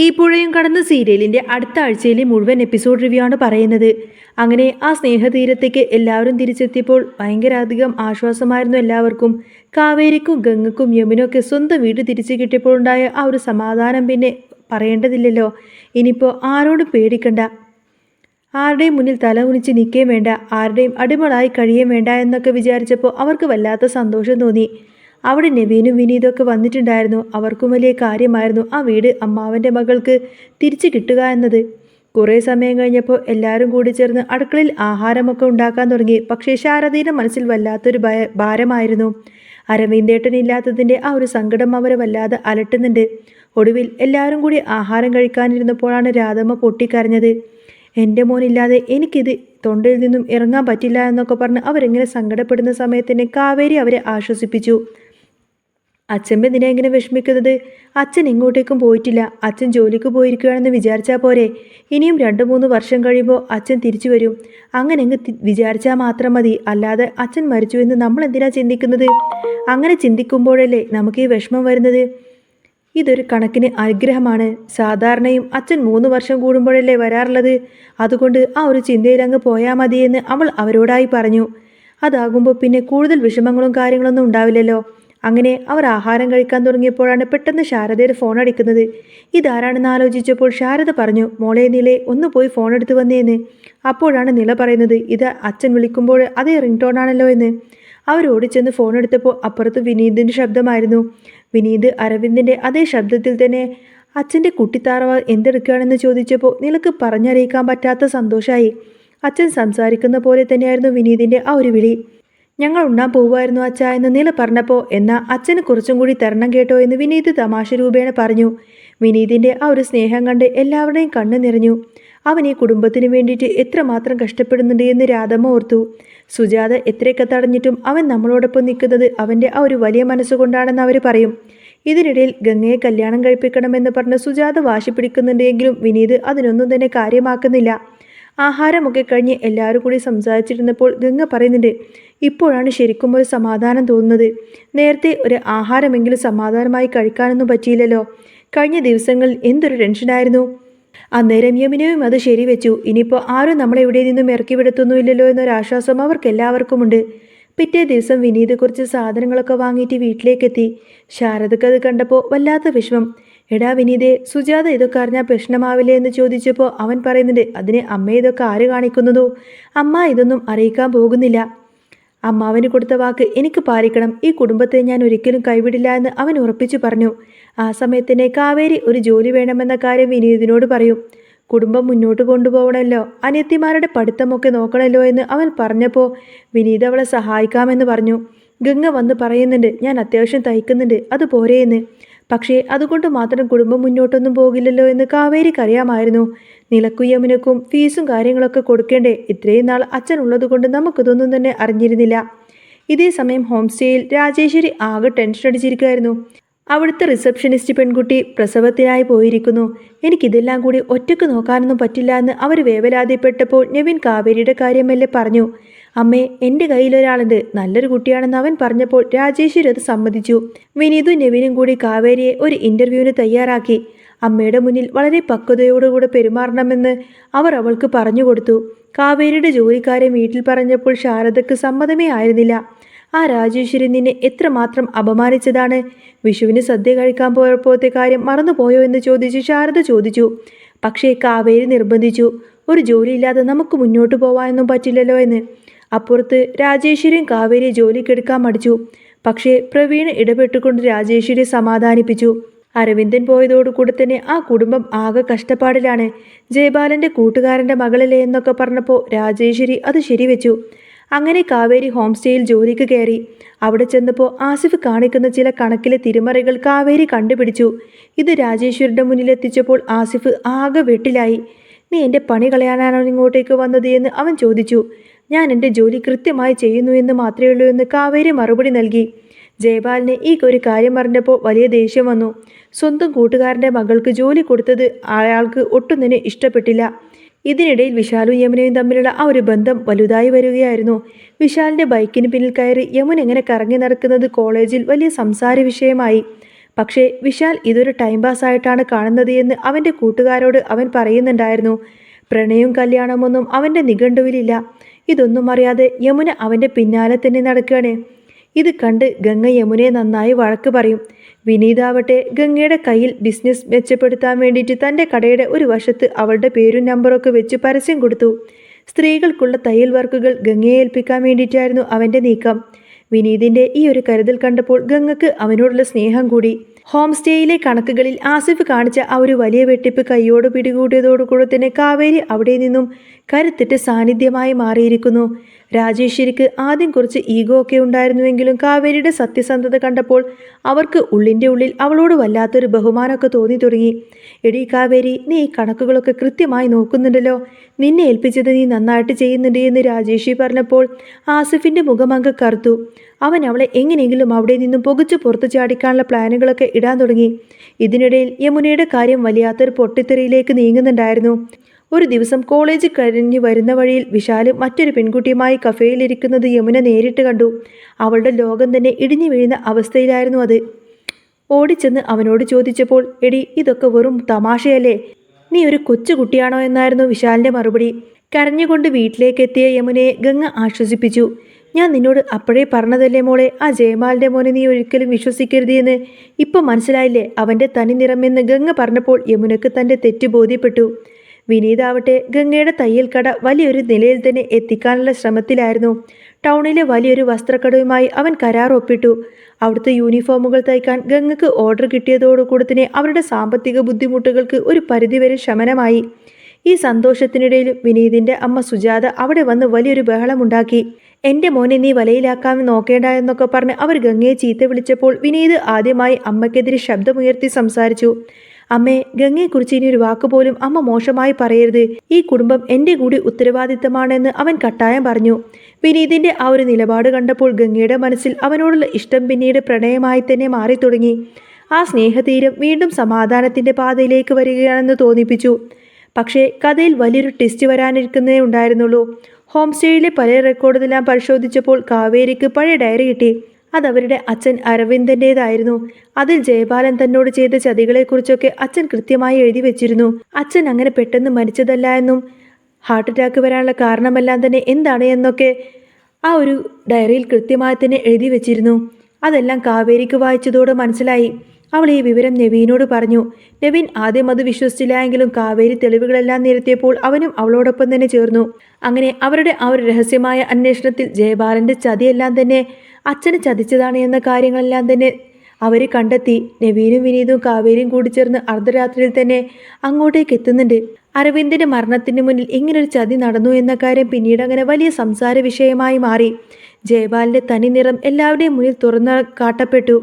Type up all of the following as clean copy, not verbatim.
ഈ പുഴയും കടന്ന് സീരിയലിൻ്റെ അടുത്ത ആഴ്ചയിലെ മുഴുവൻ എപ്പിസോഡ് റിവ്യൂ ആണ് പറയുന്നത്. അങ്ങനെ ആ സ്നേഹതീരത്തേക്ക് എല്ലാവരും തിരിച്ചെത്തിയപ്പോൾ ഭയങ്കര അധികം ആശ്വാസമായിരുന്നു എല്ലാവർക്കും. കാവേരിക്കും ഗംഗക്കും യമുനൊക്കെ സ്വന്തം വീട് തിരിച്ചു കിട്ടിയപ്പോഴുണ്ടായ ആ ഒരു സമാധാനം പിന്നെ പറയേണ്ടതില്ലല്ലോ. ഇനിയിപ്പോൾ ആരോടും പേടിക്കണ്ട, ആരുടെയും മുന്നിൽ തല കുനിച്ച് നിൽക്കുകയും വേണ്ട, ആരുടെയും അടിമകളായി കഴിയുകയും വേണ്ട എന്നൊക്കെ വിചാരിച്ചപ്പോൾ അവർക്ക് വല്ലാത്ത സന്തോഷം തോന്നി. അവിടെ നവീനും വിനീതൊക്കെ വന്നിട്ടുണ്ടായിരുന്നു. അവർക്കും വലിയ കാര്യമായിരുന്നു ആ വീട് അമ്മാവൻ്റെ മകൾക്ക് തിരിച്ചു കിട്ടുക എന്നത്. കുറേ സമയം കഴിഞ്ഞപ്പോൾ എല്ലാവരും കൂടി ചേർന്ന് അടുക്കളയിൽ ആഹാരമൊക്കെ ഉണ്ടാക്കാൻ തുടങ്ങി. പക്ഷേ ശാരദയുടെ മനസ്സിൽ വല്ലാത്തൊരു ഭാരമായിരുന്നു. അരവിന്ദേട്ടനില്ലാത്തതിൻ്റെ ആ ഒരു സങ്കടം അവരെ വല്ലാതെ അലട്ടുന്നുണ്ട്. ഒടുവിൽ എല്ലാവരും കൂടി ആഹാരം കഴിക്കാനിരുന്നപ്പോഴാണ് രാധമ്മ പൊട്ടിക്കരഞ്ഞത്. എൻ്റെ മോനില്ലാതെ എനിക്കിത് തൊണ്ടയിൽ നിന്നും ഇറങ്ങാൻ പറ്റില്ല എന്നൊക്കെ പറഞ്ഞ് അവരെങ്ങനെ സങ്കടപ്പെടുന്ന സമയത്ത് കാവേരി അവരെ ആശ്വസിപ്പിച്ചു. അച്ഛൻ എന്തിനാ ഇങ്ങനെ വിഷമിക്കുന്നത്? അച്ഛൻ എങ്ങോട്ടേക്കും പോയിട്ടില്ല. അച്ഛൻ ജോലിക്ക് പോയിരിക്കുകയാണെന്ന് വിചാരിച്ചാൽ പോരെ? ഇനിയും 2-3 വർഷം കഴിയുമ്പോൾ അച്ഛൻ തിരിച്ചു വരും. അങ്ങനെ അങ്ങ് വിചാരിച്ചാൽ മാത്രം മതി. അല്ലാതെ അച്ഛൻ മരിച്ചു എന്ന് നമ്മൾ എന്തിനാ ചിന്തിക്കുന്നത്? അങ്ങനെ ചിന്തിക്കുമ്പോഴല്ലേ നമുക്ക് ഈ വിഷമം വരുന്നത്. ഇതൊരു കണക്കിന് അനുഗ്രഹമാണ്. സാധാരണയും അച്ഛൻ 3 വർഷം കൂടുമ്പോഴല്ലേ വരാറുള്ളത്. അതുകൊണ്ട് ആ ഒരു ചിന്തയിൽ അങ്ങ് പോയാൽ മതിയെന്ന് അവൾ അവരോടായി പറഞ്ഞു. അതാകുമ്പോൾ പിന്നെ കൂടുതൽ വിഷമങ്ങളും കാര്യങ്ങളൊന്നും ഉണ്ടാവില്ലല്ലോ. അങ്ങനെ അവർ ആഹാരം കഴിക്കാൻ തുടങ്ങിയപ്പോഴാണ് പെട്ടെന്ന് ശാരദയുടെ ഫോൺ അടിക്കുന്നത്. ഇതാരാണെന്ന് ആലോചിച്ചപ്പോൾ ശാരദ പറഞ്ഞു, മോളെ നിലേ ഒന്ന് പോയി ഫോൺ എടുത്ത് വന്നേന്ന്. അപ്പോഴാണ് നില പറയുന്നത്, ഇത് അച്ഛൻ വിളിക്കുമ്പോൾ അതേ റിംഗ് ടോണാണല്ലോ എന്ന്. അവരോടിച്ചെന്ന് ഫോൺ എടുത്തപ്പോൾ അപ്പുറത്ത് വിനീതിൻ്റെ ശബ്ദമായിരുന്നു. വിനീത് അരവിന്ദിൻ്റെ അതേ ശബ്ദത്തിൽ തന്നെ അച്ഛൻ്റെ കുട്ടിത്താറവ എന്തെടുക്കുകയാണെന്ന് ചോദിച്ചപ്പോൾ നിലക്ക് പറഞ്ഞറിയിക്കാൻ പറ്റാത്ത സന്തോഷമായി. അച്ഛൻ സംസാരിക്കുന്ന പോലെ തന്നെയായിരുന്നു വിനീതിൻ്റെ ആ ഒരു വിളി. ഞങ്ങൾ ഉണ്ണാൻ പോവുമായിരുന്നു അച്ഛാ എന്ന് നില പറഞ്ഞപ്പോൾ, എന്നാൽ അച്ഛന് കുറച്ചും കൂടി തരണം കേട്ടോ എന്ന് വിനീത് തമാശ രൂപേണ പറഞ്ഞു. വിനീതിൻ്റെ ആ ഒരു സ്നേഹം കണ്ട് എല്ലാവരുടെയും കണ്ണ് നിറഞ്ഞു. അവൻ ഈ കുടുംബത്തിന് വേണ്ടിയിട്ട് എത്രമാത്രം കഷ്ടപ്പെടുന്നുണ്ട് എന്ന് രാധമ്മ ഓർത്തു. സുജാത എത്രയൊക്കെ തടഞ്ഞിട്ടും അവൻ നമ്മളോടൊപ്പം നിൽക്കുന്നത് അവൻ്റെ ആ ഒരു വലിയ മനസ്സുകൊണ്ടാണെന്ന് അവർ പറയും. ഇതിനിടയിൽ ഗംഗയെ കല്യാണം കഴിപ്പിക്കണമെന്ന് പറഞ്ഞ് സുജാത വാശി പിടിക്കുന്നുണ്ടെങ്കിലും വിനീത് അതിനൊന്നും തന്നെ കാര്യമാക്കുന്നില്ല. ആഹാരമൊക്കെ കഴിഞ്ഞ് എല്ലാവരും കൂടി സംസാരിച്ചിരുന്നപ്പോൾ ഗംഗ പറയുന്നുണ്ട്, ഇപ്പോഴാണ് ശരിക്കും ഒരു സമാധാനം തോന്നുന്നത്. നേരത്തെ ഒരു ആഹാരമെങ്കിലും സമാധാനമായി കഴിക്കാനൊന്നും പറ്റിയില്ലല്ലോ. കഴിഞ്ഞ ദിവസങ്ങളിൽ എന്തൊരു ടെൻഷനായിരുന്നു. അന്നേരം യമുനയും അത് ശരിവെച്ചു. ഇനിയിപ്പോൾ ആരും നമ്മളെ എവിടെ നിന്നും ഇറക്കി വിടത്തൊന്നുമില്ലല്ലോ എന്നൊരാശ്വാസം അവർക്കെല്ലാവർക്കുമുണ്ട്. പിറ്റേ ദിവസം വിനീത് കുറച്ച് സാധനങ്ങളൊക്കെ വാങ്ങിയിട്ട് വീട്ടിലേക്കെത്തി. ശാരദക്ക് അത് കണ്ടപ്പോൾ വല്ലാത്ത വിഷമം. എടാ വിനീതേ, സുജാത ഇതൊക്കെ അറിഞ്ഞാൽ പ്രശ്നമാവില്ലേ എന്ന് ചോദിച്ചപ്പോൾ അവൻ പറയുന്നുണ്ട്, അതിന് അമ്മ ഇതൊക്കെ ആര് കാണിക്കുന്നതോ? അമ്മ ഇതൊന്നും അറിയിക്കാൻ പോകുന്നില്ല. അമ്മാവന് കൊടുത്ത വാക്ക് എനിക്ക് പാലിക്കണം. ഈ കുടുംബത്തെ ഞാൻ ഒരിക്കലും കൈവിടില്ല എന്ന് അവൻ ഉറപ്പിച്ചു പറഞ്ഞു. ആ സമയത്തന്നെ കാവേരി ഒരു ജോലി വേണമെന്ന കാര്യം വിനീതിനോട് പറയും. കുടുംബം മുന്നോട്ട് കൊണ്ടുപോകണമല്ലോ, അനിയത്തിമാരുടെ പഠിത്തമൊക്കെ നോക്കണമല്ലോ എന്ന് അവൻ പറഞ്ഞപ്പോൾ വിനീത് അവളെ സഹായിക്കാമെന്ന് പറഞ്ഞു. ഗംഗ വന്ന് പറയുന്നുണ്ട്, ഞാൻ അത്യാവശ്യം തയ്ക്കുന്നുണ്ട്, അത് പോരേന്ന്. പക്ഷേ അതുകൊണ്ട് മാത്രം കുടുംബം മുന്നോട്ടൊന്നും പോകില്ലല്ലോ എന്ന് കാവേരിക്കറിയാമായിരുന്നു. നിലക്കും യമുനക്കും ഫീസും കാര്യങ്ങളൊക്കെ കൊടുക്കേണ്ടേ? ഇത്രയും നാൾ അച്ഛൻ ഉള്ളതുകൊണ്ട് നമുക്കിതൊന്നും തന്നെ അറിഞ്ഞിരുന്നില്ല. ഇതേ സമയം ഹോം സ്റ്റേയിൽ രാജേശ്വരി ആകെ ടെൻഷൻ അടിച്ചിരിക്കുകയായിരുന്നു. അവിടുത്തെ റിസപ്ഷനിസ്റ്റ് പെൺകുട്ടി പ്രസവത്തിനായി പോയിരിക്കുന്നു. എനിക്കിതെല്ലാം കൂടി ഒറ്റയ്ക്ക് നോക്കാനൊന്നും പറ്റില്ല എന്ന് അവർ വേവലാതിപ്പെട്ടപ്പോൾ നവീൻ കാവേരിയുടെ കാര്യമല്ലേ പറഞ്ഞു. അമ്മേ, എൻ്റെ കയ്യിലൊരാളുണ്ട്, നല്ലൊരു കുട്ടിയാണെന്ന് അവൻ പറഞ്ഞപ്പോൾ രാജേശ്വരി അത് സമ്മതിച്ചു. വിനീതും നവീനും കൂടി കാവേരിയെ ഒരു ഇൻ്റർവ്യൂവിന് തയ്യാറാക്കി. അമ്മയുടെ മുന്നിൽ വളരെ പക്വതയോടുകൂടെ പെരുമാറണമെന്ന് അവർ അവൾക്ക് പറഞ്ഞു കൊടുത്തു. കാവേരിയുടെ ജോലിക്കാരെ വീട്ടിൽ പറഞ്ഞപ്പോൾ ശാരദക്ക് സമ്മതമേ ആയിരുന്നില്ല. ആ രാജേശ്വരി നിന്നെ എത്രമാത്രം അപമാനിച്ചതാണ്. വിഷുവിന് സദ്യ കഴിക്കാൻ പോയപ്പോഴത്തെ കാര്യം മറന്നുപോയോ എന്ന് ചോദിച്ച് ശാരദ ചോദിച്ചു. പക്ഷേ കാവേരി നിർബന്ധിച്ചു, ഒരു ജോലിയില്ലാതെ നമുക്ക് മുന്നോട്ട് പോകാനൊന്നും പറ്റില്ലല്ലോ എന്ന്. അപ്പുറത്ത് രാജേശ്വരിയും കാവേരിയെ ജോലിക്കെടുക്കാൻ മടിച്ചു. പക്ഷേ പ്രവീൺ ഇടപെട്ടുകൊണ്ട് രാജേശ്വരിയെ സമാധാനിപ്പിച്ചു. അരവിന്ദൻ പോയതോടുകൂടെ തന്നെ ആ കുടുംബം ആകെ കഷ്ടപ്പാടിലാണ്. ജയബാലൻ്റെ കൂട്ടുകാരൻ്റെ മകളല്ലേ എന്നൊക്കെ പറഞ്ഞപ്പോൾ രാജേശ്വരി അത് ശരിവെച്ചു. അങ്ങനെ കാവേരി ഹോം സ്റ്റേയിൽ ജോലിക്ക് കയറി. അവിടെ ചെന്നപ്പോൾ ആസിഫ് കാണിക്കുന്ന ചില കണക്കിലെ തിരിമറികൾ കാവേരി കണ്ടുപിടിച്ചു. ഇത് രാജേശ്വരിയുടെ മുന്നിലെത്തിച്ചപ്പോൾ ആസിഫ് ആകെ വെട്ടിലായി. നീ എൻ്റെ പണി കളയാനാണോ ഇങ്ങോട്ടേക്ക് വന്നത് എന്ന് അവൻ ചോദിച്ചു. ഞാൻ എൻ്റെ ജോലി കൃത്യമായി ചെയ്യുന്നു എന്ന് മാത്രമേ ഉള്ളൂ എന്ന് കാവേരി മറുപടി നൽകി. ജയപാലിന് ഈ ഒരു കാര്യം പറഞ്ഞപ്പോൾ വലിയ ദേഷ്യം വന്നു. സ്വന്തം കൂട്ടുകാരൻ്റെ മകൾക്ക് ജോലി കൊടുത്തത് അയാൾക്ക് ഒട്ടും തന്നെ ഇഷ്ടപ്പെട്ടില്ല. ഇതിനിടയിൽ വിശാലും യമുനയും തമ്മിലുള്ള ആ ഒരു ബന്ധം വലുതായി വരികയായിരുന്നു. വിശാലിൻ്റെ ബൈക്കിന് പിന്നിൽ കയറി യമുന എങ്ങനെ കറങ്ങി നടക്കുന്നത് കോളേജിൽ വലിയ സംസാര വിഷയമായി. പക്ഷേ വിശാൽ ഇതൊരു ടൈം പാസ് ആയിട്ടാണ് കാണുന്നത് എന്ന് അവൻ്റെ കൂട്ടുകാരോട് അവൻ പറയുന്നുണ്ടായിരുന്നു. പ്രണയവും കല്യാണമൊന്നും അവൻ്റെ നിഘണ്ടുവിലില്ല. ഇതൊന്നും അറിയാതെ യമുന അവൻ്റെ പിന്നാലെ തന്നെ നടക്കുകയാണ്. ഇത് കണ്ട് ഗംഗ യമുനയെ നന്നായി വഴക്ക് പറയും. വിനീതാവട്ടെ ഗംഗയുടെ കയ്യിൽ ബിസിനസ് മെച്ചപ്പെടുത്താൻ വേണ്ടിയിട്ട് തൻ്റെ കടയുടെ ഒരു വശത്ത് അവളുടെ പേരും നമ്പറൊക്കെ വെച്ച് പരസ്യം കൊടുത്തു. സ്ത്രീകൾക്കുള്ള തയ്യൽ വർക്കുകൾ ഗംഗയെ ഏൽപ്പിക്കാൻ വേണ്ടിയിട്ടായിരുന്നു അവൻ്റെ നീക്കം. വിനീതിൻ്റെ ഈ ഒരു കരുതൽ കണ്ടപ്പോൾ ഗംഗക്ക് അവനോടുള്ള സ്നേഹം കൂടി. ഹോം സ്റ്റേയിലെ കണക്കുകളിൽ ആസിഫ് കാണിച്ച ആ ഒരു വലിയ വെട്ടിപ്പ് കൈയോട് പിടികൂടിയതോടുകൂടെ തന്നെ കാവേരി അവിടെ നിന്നും കരുത്തിട്ട് സാന്നിധ്യമായി മാറിയിരിക്കുന്നു. രാജേശ്വരിക്ക് ആദ്യം കുറച്ച് ഈഗോ ഒക്കെ ഉണ്ടായിരുന്നുവെങ്കിലും കാവേരിയുടെ സത്യസന്ധത കണ്ടപ്പോൾ അവർക്ക് ഉള്ളിൻ്റെ ഉള്ളിൽ അവളോട് വല്ലാത്തൊരു ബഹുമാനമൊക്കെ തോന്നി തുടങ്ങി. എടീ കാവേരി, നീ ഈ കണക്കുകളൊക്കെ കൃത്യമായി നോക്കുന്നുണ്ടല്ലോ, നിന്നെ ഏൽപ്പിച്ചത് നീ നന്നായിട്ട് ചെയ്യുന്നുണ്ട് എന്ന് രാജേശ്വരി പറഞ്ഞപ്പോൾ ആസിഫിൻ്റെ മുഖമങ്ങ് കറുത്തു. അവൻ അവളെ എങ്ങനെയെങ്കിലും അവിടെ നിന്നും പുകച്ചു പുറത്തു ചാടിക്കാനുള്ള പ്ലാനുകളൊക്കെ ഇടാൻ തുടങ്ങി. ഇതിനിടയിൽ യമുനയുടെ കാര്യം വല്ലാത്തൊരു പൊട്ടിത്തെറിയിലേക്ക് നീങ്ങുന്നുണ്ടായിരുന്നു. ഒരു ദിവസം കോളേജ് കഴിഞ്ഞ് വരുന്ന വഴിയിൽ വിശാല് മറ്റൊരു പെൺകുട്ടിയുമായി കഫേയിലിരിക്കുന്നത് യമുന നേരിട്ട് കണ്ടു. അവളുടെ ലോകം തന്നെ ഇടിഞ്ഞു വീഴുന്ന അവസ്ഥയിലായിരുന്നു അത്. ഓടിച്ചെന്ന് അവനോട് ചോദിച്ചപ്പോൾ, എടി ഇതൊക്കെ വെറും തമാശയല്ലേ, നീ ഒരു കൊച്ചുകുട്ടിയാണോ എന്നായിരുന്നു വിശാലിൻ്റെ മറുപടി. കരഞ്ഞുകൊണ്ട് വീട്ടിലേക്കെത്തിയ യമുനയെ ഗംഗ ആശ്വസിപ്പിച്ചു. ഞാൻ നിന്നോട് അപ്പോഴേ പറഞ്ഞതല്ലേ മോളെ, ആ ജയമാലിൻ്റെ മോനെ നീ ഒരിക്കലും വിശ്വസിക്കരുത് എന്ന്. ഇപ്പം മനസ്സിലായില്ലേ അവൻ്റെ തനി നിറമെന്ന് ഗംഗ പറഞ്ഞപ്പോൾ യമുനക്ക് തൻ്റെ തെറ്റ് ബോധ്യപ്പെട്ടു. വിനീതാവട്ടെ ഗംഗയുടെ തയ്യൽ കട വലിയൊരു നിലയിൽ തന്നെ എത്തിക്കാനുള്ള ശ്രമത്തിലായിരുന്നു. ടൗണിലെ വലിയൊരു വസ്ത്രക്കടയുമായി അവൻ കരാർ ഒപ്പിട്ടു. അവിടുത്തെ യൂണിഫോമുകൾ തയ്ക്കാൻ ഗംഗക്ക് ഓർഡർ കിട്ടിയതോടുകൂടി തന്നെ അവരുടെ സാമ്പത്തിക ബുദ്ധിമുട്ടുകൾക്ക് ഒരു പരിധിവരെ ശമനമായി. ഈ സന്തോഷത്തിനിടയിലും വിനീതിൻ്റെ അമ്മ സുജാത അവിടെ വന്ന് വലിയൊരു ബഹളമുണ്ടാക്കി. എൻ്റെ മോനെ നീ വലയിലാക്കാൻ നോക്കേണ്ട എന്നൊക്കെ പറഞ്ഞ് അവർ ഗംഗയെ ചീത്ത വിളിച്ചപ്പോൾ വിനീത് ആദ്യമായി അമ്മയ്ക്കെതിരെ ശബ്ദമുയർത്തി സംസാരിച്ചു. അമ്മേ, ഗംഗയെക്കുറിച്ച് ഇനി ഒരു വാക്കുപോലും അമ്മ മോശമായി പറയരുത്. ഈ കുടുംബം എൻ്റെ കൂടി ഉത്തരവാദിത്തമാണെന്ന് അവൻ കട്ടായം പറഞ്ഞു. വിനീതിൻ്റെ ആ ഒരു നിലപാട് കണ്ടപ്പോൾ ഗംഗയുടെ മനസ്സിൽ അവനോടുള്ള ഇഷ്ടം പിന്നീട് പ്രണയമായി തന്നെ മാറി തുടങ്ങി. ആ സ്നേഹതീരം വീണ്ടും സമാധാനത്തിൻ്റെ പാതയിലേക്ക് വരികയാണെന്ന് തോന്നിപ്പിച്ചു. പക്ഷേ കഥയിൽ വലിയൊരു ട്വിസ്റ്റ് വരാനിരിക്കുന്നേ ഉണ്ടായിരുന്നുള്ളൂ. ഹോം സ്റ്റേയിലെ പഴയ റെക്കോർഡെല്ലാം പരിശോധിച്ചപ്പോൾ കാവേരിക്ക് പഴയ ഡയറി കിട്ടി. അതവരുടെ അച്ഛൻ അരവിന്ദൻ്റേതായിരുന്നു. അതിൽ ജയപാലൻ തന്നോട് ചെയ്ത ചതികളെക്കുറിച്ചൊക്കെ അച്ഛൻ കൃത്യമായി എഴുതി വെച്ചിരുന്നു. അച്ഛൻ അങ്ങനെ പെട്ടെന്ന് മരിച്ചതല്ല എന്നും ഹാർട്ട് അറ്റാക്ക് വരാനുള്ള കാരണമെല്ലാം തന്നെ എന്താണ് എന്നൊക്കെ ആ ഒരു ഡയറിയിൽ കൃത്യമായി തന്നെ എഴുതി വെച്ചിരുന്നു. അതെല്ലാം കാവേരിക്ക് വായിച്ചതോടെ മനസ്സിലായി. അവൾ ഈ വിവരം നവീനോട് പറഞ്ഞു. നവീൻ ആദ്യം അത് വിശ്വസിച്ചില്ല എങ്കിലും കാവേരി തെളിവുകളെല്ലാം നിരത്തിയപ്പോൾ അവനും അവളോടൊപ്പം തന്നെ ചേർന്നു. അങ്ങനെ അവരുടെ ആ ഒരു രഹസ്യമായ അന്വേഷണത്തിൽ ജയബാലൻ്റെ ചതിയെല്ലാം തന്നെ അച്ഛനെ ചതിച്ചതാണ് എന്ന കാര്യങ്ങളെല്ലാം തന്നെ അവർ കണ്ടെത്തി. നവീനും വിനീതും കാവേരിയും കൂടി ചേർന്ന് അർദ്ധരാത്രിയിൽ തന്നെ അങ്ങോട്ടേക്ക് എത്തുന്നുണ്ട്. അരവിന്ദിൻ്റെ മരണത്തിന് മുന്നിൽ ഇങ്ങനൊരു ചതി നടന്നു എന്ന കാര്യം പിന്നീട് അങ്ങനെ വലിയ സംസാര വിഷയമായി മാറി. ജയപാലിൻ്റെ തനി നിറം എല്ലാവരുടെയും മുന്നിൽ തുറന്നു കാട്ടപ്പെട്ടു.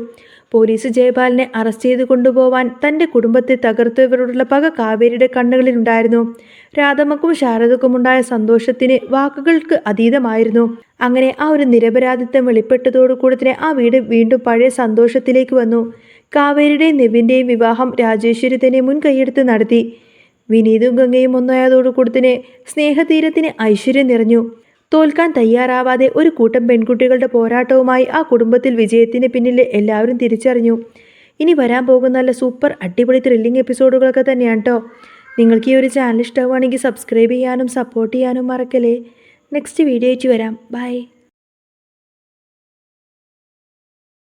പോലീസ് ജയപാലിനെ അറസ്റ്റ് ചെയ്ത് കൊണ്ടുപോവാൻ തൻ്റെ കുടുംബത്തെ തകർത്തവരോടുള്ള പക കാവേരിയുടെ കണ്ണുകളിലുണ്ടായിരുന്നു. രാധമ്മക്കും ശാരദക്കുമുണ്ടായ സന്തോഷത്തിന് വാക്കുകൾക്ക് അതീതമായിരുന്നു. അങ്ങനെ ആ ഒരു നിരപരാധിത്വം വെളിപ്പെട്ടതോടുകൂടി തന്നെ ആ വീട് വീണ്ടും പഴയ സന്തോഷത്തിലേക്ക് വന്നു. കാവേരിയുടെയും നെവിൻ്റെയും വിവാഹം രാജേശ്വരി തന്നെ മുൻകൈയെടുത്ത് നടത്തി. വിനീതും ഗംഗയും ഒന്നായതോടുകൂടി തന്നെ സ്നേഹതീരത്തിന് ഐശ്വര്യം നിറഞ്ഞു. തോൽക്കാൻ തയ്യാറാവാതെ ഒരു കൂട്ടം പെൺകുട്ടികളുടെ പോരാട്ടവുമായി ആ കുടുംബത്തിൽ വിജയത്തിന് പിന്നിൽ എല്ലാവരും തിരിച്ചറിഞ്ഞു. ഇനി വരാൻ പോകുന്ന നല്ല സൂപ്പർ അടിപൊളി ത്രില്ലിംഗ് എപ്പിസോഡുകളൊക്കെ തന്നെയാണ് കേട്ടോ. നിങ്ങൾക്ക് ഈ ഒരു ചാനൽ ഇഷ്ടമാണെങ്കിൽ സബ്സ്ക്രൈബ് ചെയ്യാനും സപ്പോർട്ട് ചെയ്യാനും മറക്കല്ലേ. നെക്സ്റ്റ് വീഡിയോ ആയിട്ട് വരാം. ബൈ.